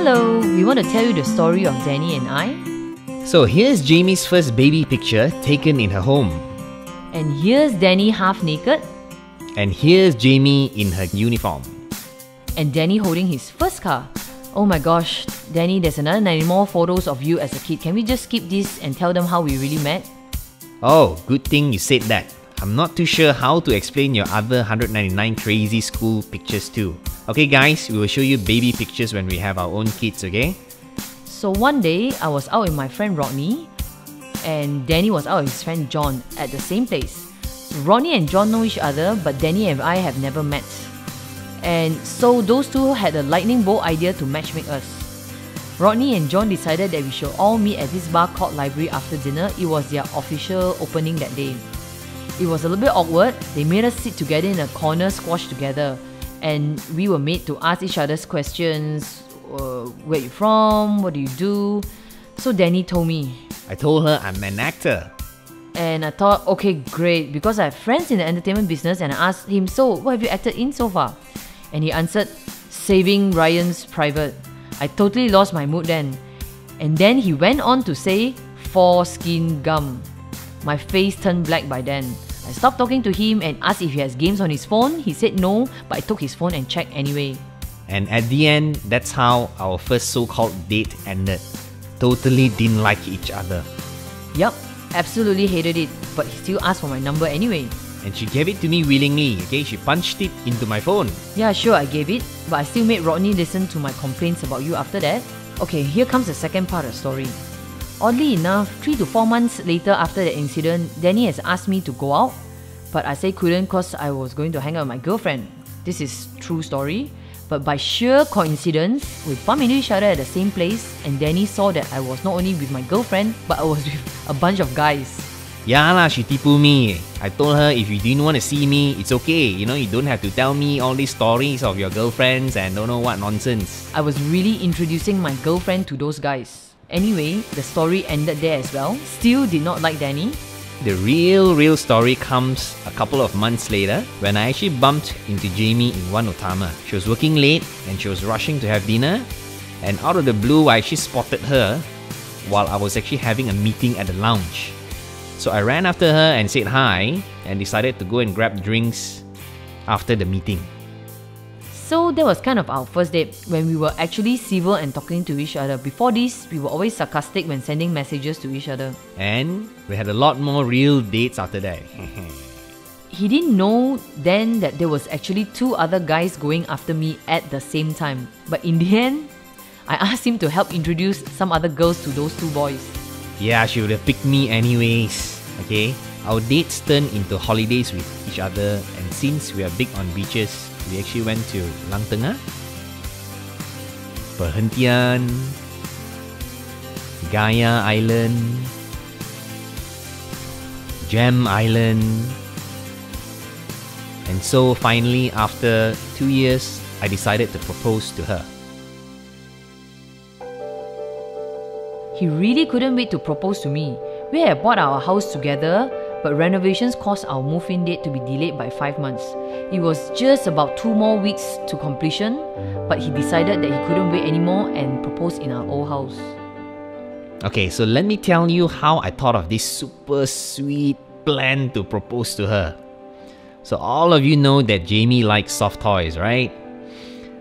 Hello, we want to tell you the story of Danny and I. So here's Jamie's first baby picture taken in her home. And here's Danny half naked. And here's Jamie in her uniform. And Danny holding his first car. Oh my gosh, Danny, there's another 90 more photos of you as a kid. Can we just skip this and tell them how we really met? Oh, good thing you said that. I'm not too sure how to explain your other 199 crazy school pictures too. Okay guys, we will show you baby pictures when we have our own kids, okay? So one day, I was out with my friend Rodney and Danny was out with his friend John at the same place. Rodney and John know each other, but Danny and I have never met. And so those two had a lightning bolt idea to matchmake us. Rodney and John decided that we should all meet at this bar called Library after dinner. It was their official opening that day. It was a little bit awkward. They made us sit together in a corner, squashed together. And we were made to ask each other's questions. Where you from? What do you do? So Danny told me. I told her I'm an actor. And I thought, okay, great, because I have friends in the entertainment business, and I asked him, so what have you acted in so far? And he answered, Saving Ryan's Private. I totally lost my mood then. And then he went on to say, Foreskin Gum. My face turned black by then. I stopped talking to him and asked if he has games on his phone. He said no, but I took his phone and checked anyway. And at the end, that's how our first so-called date ended. Totally didn't like each other. Yup, absolutely hated it, but he still asked for my number anyway. And she gave it to me willingly, okay? She punched it into my phone. Yeah, sure, I gave it, but I still made Rodney listen to my complaints about you after that. Okay, here comes the second part of the story. Oddly enough, 3 to 4 months later after the incident, Danny has asked me to go out, but I say couldn't because I was going to hang out with my girlfriend. This is true story, but by sheer coincidence, we bumped into each other at the same place and Danny saw that I was not only with my girlfriend, but I was with a bunch of guys. Yeah lah, she tipu me. I told her if you didn't want to see me, it's okay. You know, you don't have to tell me all these stories of your girlfriends and don't know what nonsense. I was really introducing my girlfriend to those guys. Anyway, the story ended there as well. Still did not like Danny. The real story comes a couple of months later when I actually bumped into Jamie in one Otama. She was working late and she was rushing to have dinner, and out of the blue I actually spotted her while I was actually having a meeting at the lounge. So I ran after her and said hi and decided to go and grab drinks after the meeting. So that was kind of our first date when we were actually civil and talking to each other. Before this, we were always sarcastic when sending messages to each other. And we had a lot more real dates after that. He didn't know then that there was actually 2 other guys going after me at the same time. But in the end, I asked him to help introduce some other girls to those 2 boys. Yeah, she would have picked me anyways. Okay, our dates turned into holidays with each other, and since we are big on beaches, we actually went to Lang Tengah, Perhentian, Gaya Island, Gem Island. And so finally, after 2 years, I decided to propose to her. He really couldn't wait to propose to me. We had bought our house together, but renovations caused our move-in date to be delayed by 5 months. It was just about 2 more weeks to completion, but he decided that he couldn't wait anymore and proposed in our old house. Okay, so let me tell you how I thought of this super sweet plan to propose to her. So all of you know that Jamie likes soft toys, right?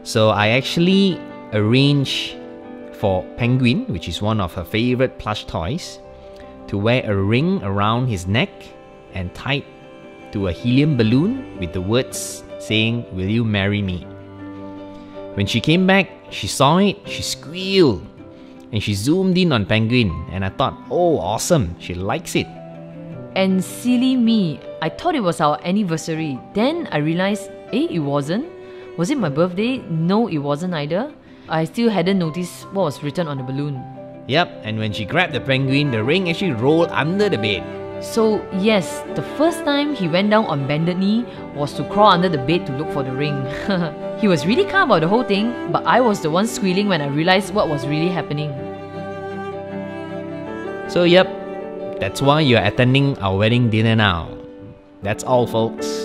So I actually arranged for Penguin, which is one of her favorite plush toys, to wear a ring around his neck and tied to a helium balloon with the words saying, "Will you marry me?" When she came back, she saw it, she squealed, and she zoomed in on Penguin, and I thought, oh awesome, she likes it. And silly me, I thought it was our anniversary. Then I realized, it wasn't. Was it my birthday? No, it wasn't either. I still hadn't noticed what was written on the balloon. Yep, and when she grabbed the penguin, the ring actually rolled under the bed. So yes, the first time he went down on bended knee was to crawl under the bed to look for the ring. He was really calm about the whole thing, but I was the one squealing when I realized what was really happening. So yep, that's why you're attending our wedding dinner now. That's all folks.